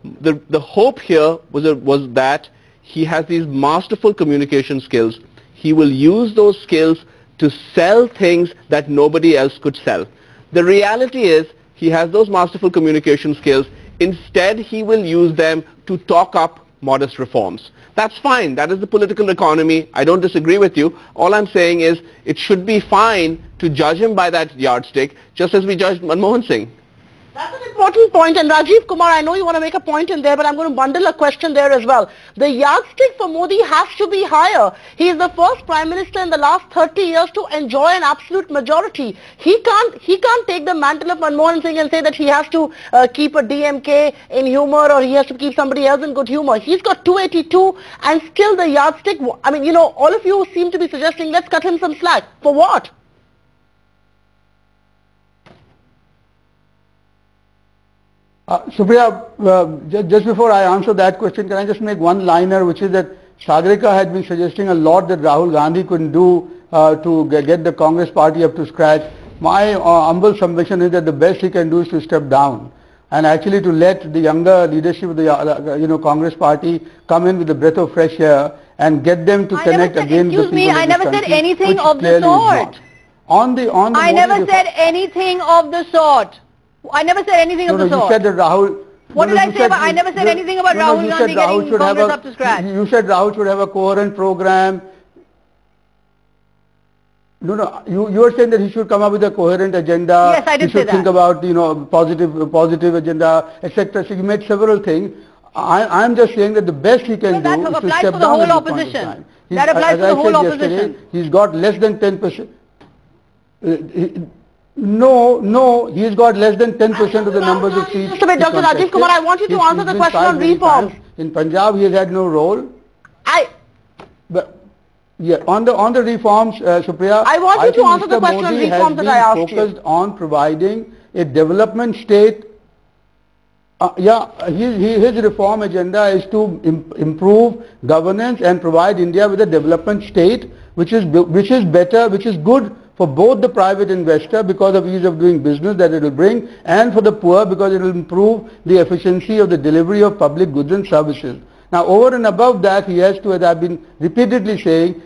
The hope here was that he has these masterful communication skills. He will use those skills to sell things that nobody else could sell. The reality is he has those masterful communication skills. Instead, he will use them to talk up modest reforms. That's fine. That is the political economy. I don't disagree with you. All I'm saying is it should be fine to judge him by that yardstick, just as we judged Manmohan Singh. That's an important point, and Rajiv, Kumar, I know you want to make a point in there, but I'm going to bundle a question there as well. The yardstick for Modi has to be higher. He is the first Prime Minister in the last 30 years to enjoy an absolute majority. He can't take the mantle of Manmohan Singh and say that he has to keep a DMK in humor or he has to keep somebody else in good humor. He's got 282 and still the yardstick, I mean, all of you seem to be suggesting let's cut him some slack. For what? Supriya, just before I answer that question, can I just make one liner, which is that Sagarika had been suggesting a lot that Rahul Gandhi couldn't do to get the Congress party up to scratch. My humble submission is that the best he can do is to step down and actually to let the younger leadership of the Congress party come in with a breath of fresh air and get them to connect again with the people of this country. I never said anything of the sort. I never said anything of the sort. I never said anything of the sort. You said that Rahul... What did I say about... I never said anything about Rahul Gandhi getting Congress up to scratch. You said Rahul should have a coherent program. No, you are saying that he should come up with a coherent agenda. Yes, I did say that. He should think about, positive agenda, etc. So you made several things. I'm just saying that the best he can do is to step down at this point in time. That applies to the whole opposition. He's got less than 10%. No, he's got less than 10% of the numbers of seats. Just a minute, Dr. Rajiv Kumar, I want you to answer the question on reforms. In Punjab, he has had no role. On the reforms, Supriya, I want you to answer the question on reforms that I asked you. Focused on providing a development state. His reform agenda is to improve governance and provide India with a development state which is better, which is good for both the private investor because of ease of doing business that it will bring, and for the poor because it will improve the efficiency of the delivery of public goods and services. Now, over and above that, he has to, as I've been repeatedly saying,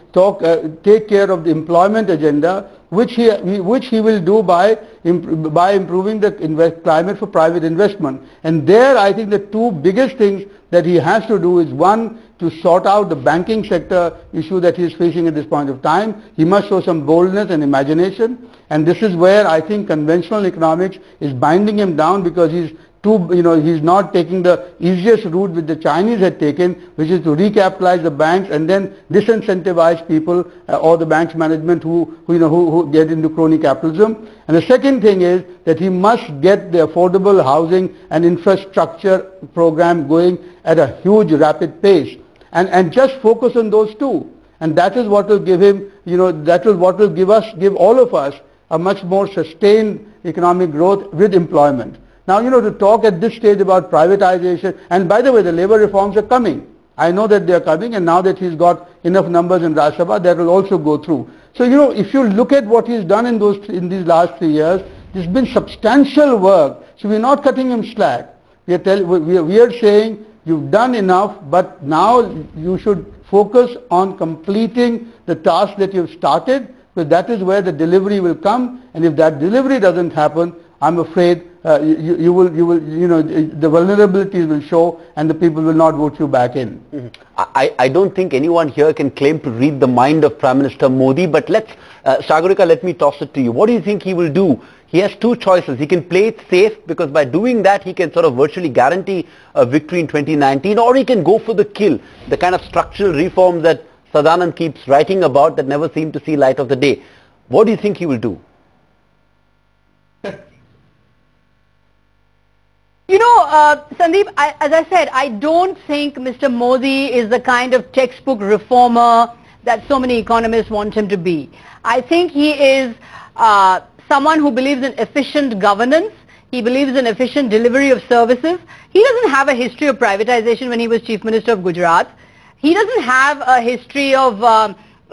take care of the employment agenda, which he will do by improving the climate for private investment. And there, I think the two biggest things that he has to do is, one, to sort out the banking sector issue that he is facing at this point of time. He must show some boldness and imagination. And this is where I think conventional economics is binding him down, because he's not taking the easiest route which the Chinese had taken, which is to recapitalize the banks and then disincentivize people or the bank's management who get into crony capitalism. And the second thing is that he must get the affordable housing and infrastructure program going at a huge rapid pace, and just focus on those two. And that is what will give him, that is what will give all of us a much more sustained economic growth with employment. Now, to talk at this stage about privatization, and by the way, the labor reforms are coming. I know that they are coming, and now that he's got enough numbers in Rajya Sabha, that will also go through. So, if you look at what he's done in these last 3 years, there's been substantial work. So we're not cutting him slack. We are saying you've done enough, but now you should focus on completing the task that you've started, because that is where the delivery will come. And if that delivery doesn't happen, I'm afraid the vulnerabilities will show and the people will not vote you back in. I don't think anyone here can claim to read the mind of Prime Minister Modi, but Sagarika, let me toss it to you. What do you think he will do? He has two choices. He can play it safe, because by doing that he can sort of virtually guarantee a victory in 2019, or he can go for the kill, the kind of structural reforms that Sadanand keeps writing about that never seem to see light of the day. What do you think he will do? Sandeep, as I said, I don't think Mr. Modi is the kind of textbook reformer that so many economists want him to be. I think he is someone who believes in efficient governance. He believes in efficient delivery of services. He doesn't have a history of privatization when he was Chief Minister of Gujarat. He doesn't have a history of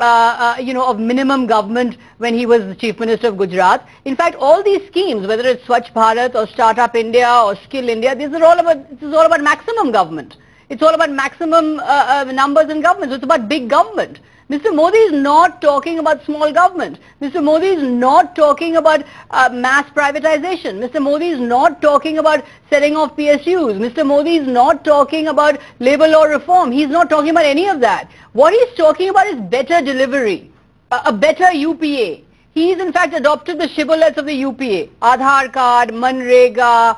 of minimum government when he was the Chief Minister of Gujarat. In fact, all these schemes, whether it's Swachh Bharat or Startup India or Skill India, this is all about maximum government. It's all about maximum numbers in government. So it's about big government. Mr. Modi is not talking about small government. Mr. Modi is not talking about mass privatization. Mr. Modi is not talking about setting off PSUs. Mr. Modi is not talking about labour law reform. He's not talking about any of that. What he's talking about is better delivery, a better UPA. He's in fact adopted the shibboleths of the UPA. Aadhaar card, Manrega,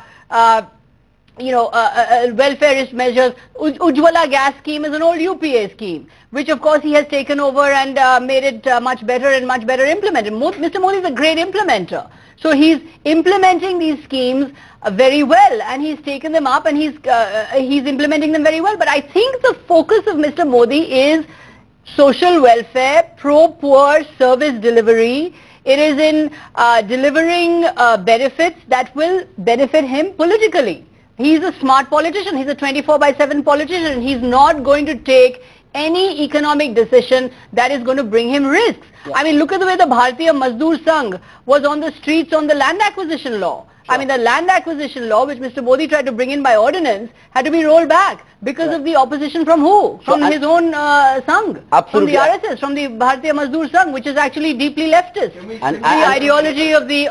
welfareist measures. Ujjwala gas scheme is an old UPA scheme, which of course he has taken over and made it much better and much better implemented. Mr. Modi is a great implementer. So he's implementing these schemes very well, and he's taken them up and he's implementing them very well. But I think the focus of Mr. Modi is social welfare, pro-poor service delivery. It is in delivering benefits that will benefit him politically. He's a smart politician. He's a 24/7 politician. He's not going to take any economic decision that is going to bring him risks. Yeah. I mean, look at the way the Bharatiya Mazdoor Sangh was on the streets on the land acquisition law. I mean, the land acquisition law, which Mr. Modi tried to bring in by ordinance, had to be rolled back because of the opposition from who? From his own Sangh. Absolutely. From the RSS, from the Bharatiya Mazdoor Sangh, which is actually deeply leftist. And the ideology of the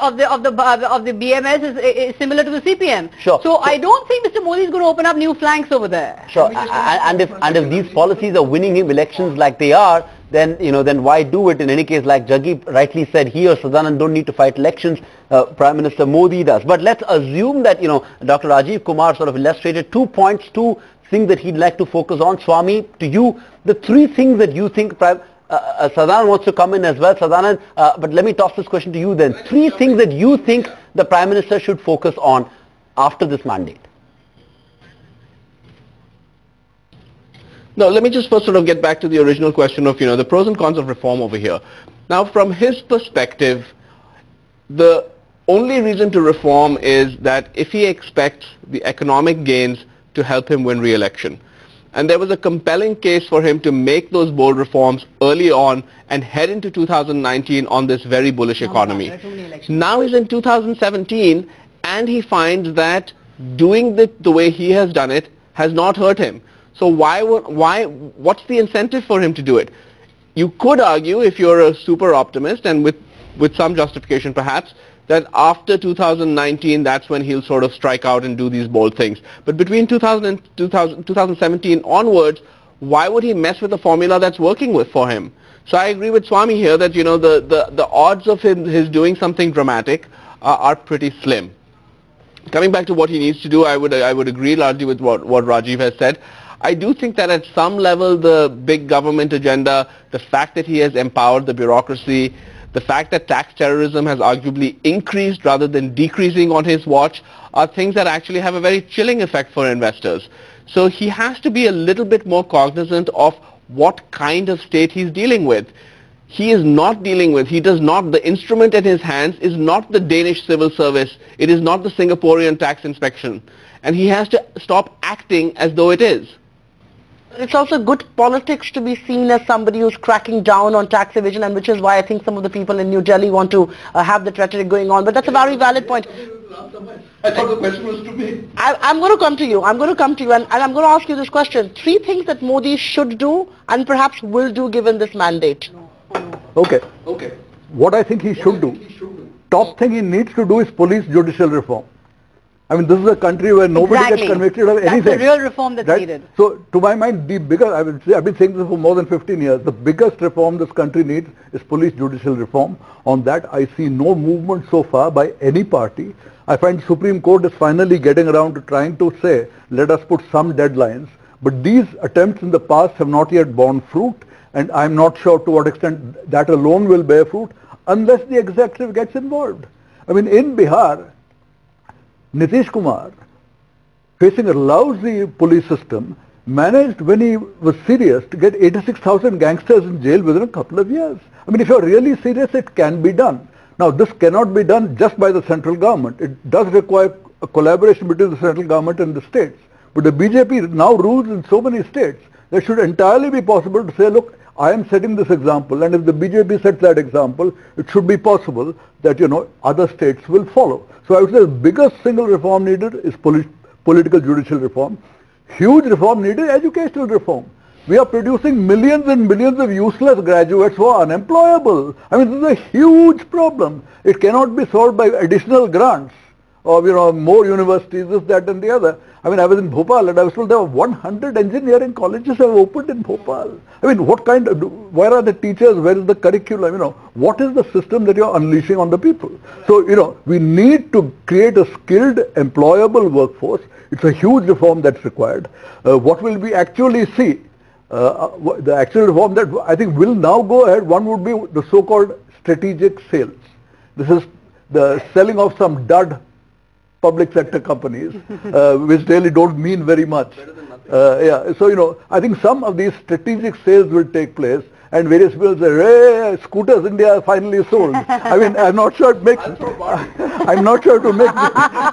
BMS is similar to the CPM. Sure. So I don't think Mr. Modi is going to open up new flanks over there. Sure. And if these policies are winning him elections like they are, then then why do it? In any case, like Jaggi rightly said, he or Sadanand don't need to fight elections. Prime Minister Modi does. But let's assume that Dr. Rajiv Kumar sort of illustrated 2 points, 2 things that he'd like to focus on. Swami, to you, the 3 things that you think Sadanand wants to come in as well. Sadanand, but let me toss this question to you then. 3 things that you think the Prime Minister should focus on after this mandate. No, let me just first sort of get back to the original question of, the pros and cons of reform over here. Now, from his perspective, the only reason to reform is that if he expects the economic gains to help him win re-election. And there was a compelling case for him to make those bold reforms early on and head into 2019 on this very bullish economy. Now he's in 2017 and he finds that doing the way he has done it has not hurt him. So what's the incentive for him to do it? You could argue, if you're a super optimist and with some justification perhaps, that after 2019 that's when he'll sort of strike out and do these bold things. But between 2017 onwards, why would he mess with a formula that's working for him? So I agree with Swami here that the odds of his doing something dramatic are pretty slim. Coming back to what he needs to do, I would agree largely with what Rajiv has said. I do think that at some level the big government agenda, the fact that he has empowered the bureaucracy, the fact that tax terrorism has arguably increased rather than decreasing on his watch are things that actually have a very chilling effect for investors. So he has to be a little bit more cognizant of what kind of state he's dealing with. He is not dealing with, the instrument in his hands is not the Danish civil service, it is not the Singaporean tax inspection. And he has to stop acting as though it is. It's also good politics to be seen as somebody who's cracking down on tax evasion, and which is why I think some of the people in New Delhi want to have the rhetoric going on. But that's a very valid point. I thought the question was to me. I'm going to come to you. I'm going to come to you and I'm going to ask you this question. 3 things that Modi should do and perhaps will do given this mandate. Okay. What I think he should do, top thing he needs to do is police judicial reform. I mean, this is a country where nobody gets convicted of anything. That's the real reform that's needed. So, to my mind, the bigger, I've been saying this for more than 15 years, the biggest reform this country needs is police judicial reform. On that, I see no movement so far by any party. I find Supreme Court is finally getting around to trying to say, let us put some deadlines. But these attempts in the past have not yet borne fruit, and I'm not sure to what extent that alone will bear fruit unless the executive gets involved. I mean, in Bihar, Nitish Kumar, facing a lousy police system, managed, when he was serious, to get 86,000 gangsters in jail within a couple of years. I mean, if you're really serious, it can be done. Now, this cannot be done just by the central government. It does require a collaboration between the central government and the states. But the BJP now rules in so many states that it should entirely be possible to say, look, I am setting this example, and if the BJP sets that example, it should be possible that, other states will follow. So I would say the biggest single reform needed is political judicial reform. Huge reform needed, educational reform. We are producing millions and millions of useless graduates who are unemployable. I mean, this is a huge problem. It cannot be solved by additional grants or, more universities, this, that and the other. I mean, I was in Bhopal and I was told there were 100 engineering colleges have opened in Bhopal. I mean, where are the teachers? Where is the curriculum? What is the system that you're unleashing on the people? So, we need to create a skilled, employable workforce. It's a huge reform that's required. What will we actually see? The actual reform that I think will now go ahead, one would be the so-called strategic sales. This is the selling of some dud public sector companies, which really don't mean very much. So, I think some of these strategic sales will take place, and various people say, hey, scooters India are finally sold. I mean, I'm not sure it makes, I'm not sure to make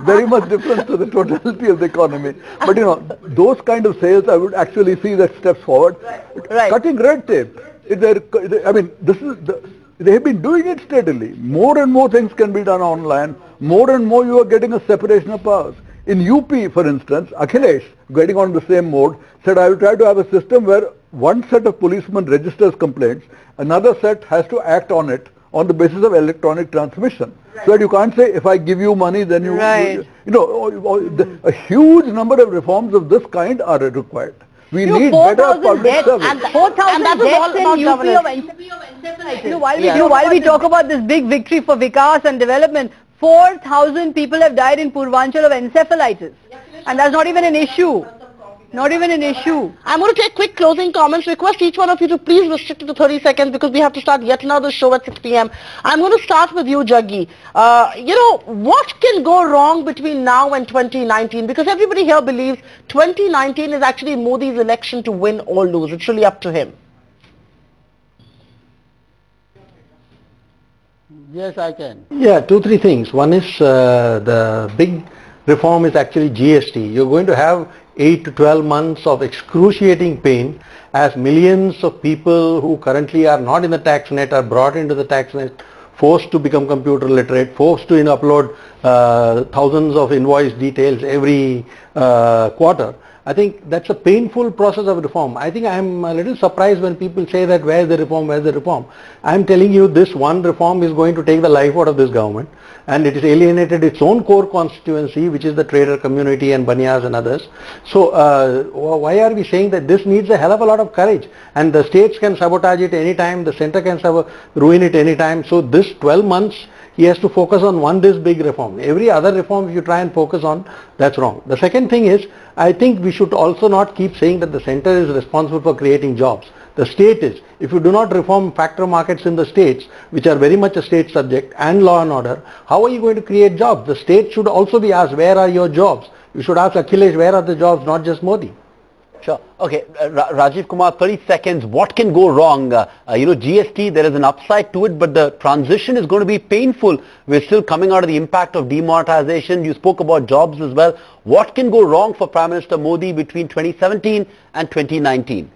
very much difference to the totality of the economy. But you know, those kind of sales, I would actually see that steps forward. Right. Cutting red tape. I mean, they have been doing it steadily. More and more things can be done online. More and more you are getting a separation of powers. In UP, for instance, Akhilesh, getting on the same mode, said I will try to have a system where one set of policemen registers complaints, another set has to act on it on the basis of electronic transmission. Right. So that you can't say, if I give you money, then you... Right. You know, a huge number of reforms of this kind are required. We need better public service. And 4,000 deaths in UP of encephalitis. You know, while we talk about this big victory for Vikas and development, 4,000 people have died in Purvanchal of encephalitis. And that's not even an issue. Not even an issue. I'm going to take quick closing comments. Request each one of you to please restrict it to 30 seconds because we have to start yet another show at 6 p.m. I'm going to start with you, Jaggi. You know, what can go wrong between now and 2019? Because everybody here believes 2019 is actually Modi's election to win or lose. It's really up to him. Yes, I can. Yeah, 2-3 things. One is the big reform is actually GST. You're going to have 8 to 12 months of excruciating pain as millions of people who currently are not in the tax net are brought into the tax net, forced to become computer literate, forced to upload thousands of invoice details every quarter. I think that's a painful process of reform. I think I'm a little surprised when people say that where's the reform, where's the reform. I'm telling you this one reform is going to take the life out of this government, and it has alienated its own core constituency, which is the trader community and banyas and others. So why are we saying that this needs a hell of a lot of courage, and the states can sabotage it anytime, the center can ruin it anytime. So this 12 months he has to focus on this big reform. Every other reform if you try and focus on, that's wrong. The second thing is, I think we should also not keep saying that the center is responsible for creating jobs. The state is. If you do not reform factor markets in the states, which are very much a state subject, and law and order, how are you going to create jobs? The state should also be asked, where are your jobs? You should ask Akhilesh, where are the jobs, not just Modi. Sure. Okay, Rajiv Kumar, 30 seconds. What can go wrong? You know, GST, there is an upside to it, but the transition is going to be painful. We're still coming out of the impact of demonetization. You spoke about jobs as well. What can go wrong for Prime Minister Modi between 2017 and 2019?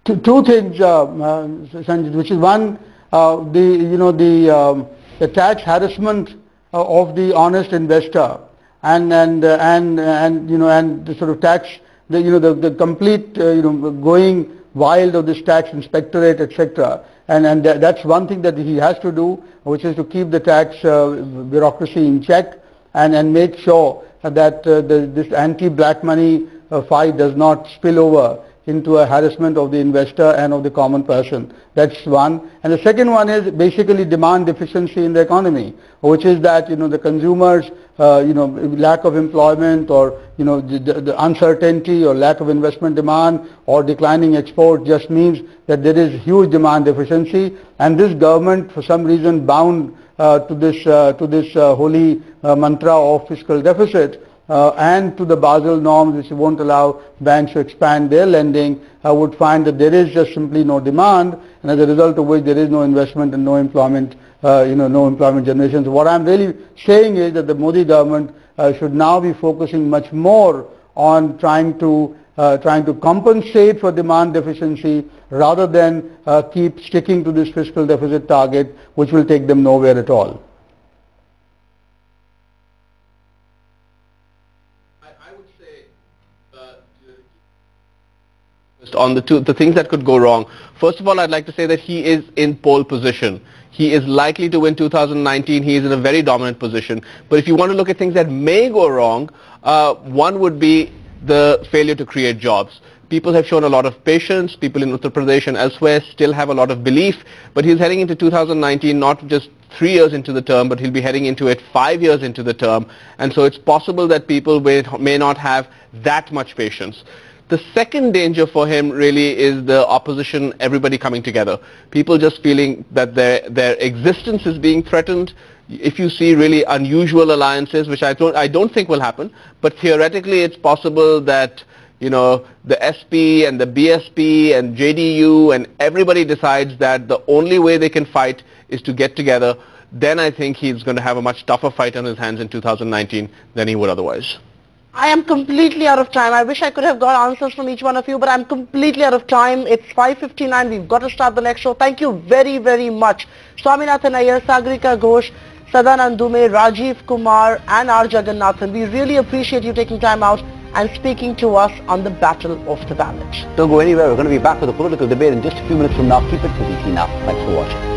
Two things, Sanjit, which is one, the tax harassment of the honest investor. And the sort of tax, the complete going wild of this tax inspectorate, etc. And that's one thing that he has to do, which is to keep the tax bureaucracy in check and make sure that this anti-black money fight does not spill over into a harassment of the investor and of the common person. That's one. And the second one is basically demand deficiency in the economy, which is that the consumers lack of employment, or the uncertainty or lack of investment demand or declining export just means that there is huge demand deficiency, and this government for some reason bound to this holy mantra of fiscal deficit and to the Basel norms, which won't allow banks to expand their lending, would find that there is just simply no demand, and as a result of which there is no investment and no employment, no employment generation. So what I'm really saying is that the Modi government should now be focusing much more on trying to compensate for demand deficiency rather than keep sticking to this fiscal deficit target, which will take them nowhere at all. On the things that could go wrong. First of all, I'd like to say that he is in pole position. He is likely to win 2019. He is in a very dominant position. But if you want to look at things that may go wrong, one would be the failure to create jobs. People have shown a lot of patience. People in Uttar Pradesh and elsewhere still have a lot of belief. But he's heading into 2019 not just 3 years into the term, but he'll be heading into it 5 years into the term. And so it's possible that people may not have that much patience. The second danger for him really is the opposition, everybody coming together. People just feeling that their existence is being threatened. If you see really unusual alliances, which I don't think will happen, but theoretically it's possible that the SP and the BSP and JDU and everybody decides that the only way they can fight is to get together, then I think he's going to have a much tougher fight on his hands in 2019 than he would otherwise. I am completely out of time. I wish I could have got answers from each one of you, but I'm completely out of time. It's 5:59. We've got to start the next show. Thank you very, very much. Swaminathan Iyer, Sagarika Ghosh, Sadanand Dume, Rajiv, Kumar and R. Juggernauthan. We really appreciate you taking time out and speaking to us on the Battle of the Ballot. Don't go anywhere. We're going to be back with a political debate in just a few minutes from now. Keep it to BT now. Thanks for watching.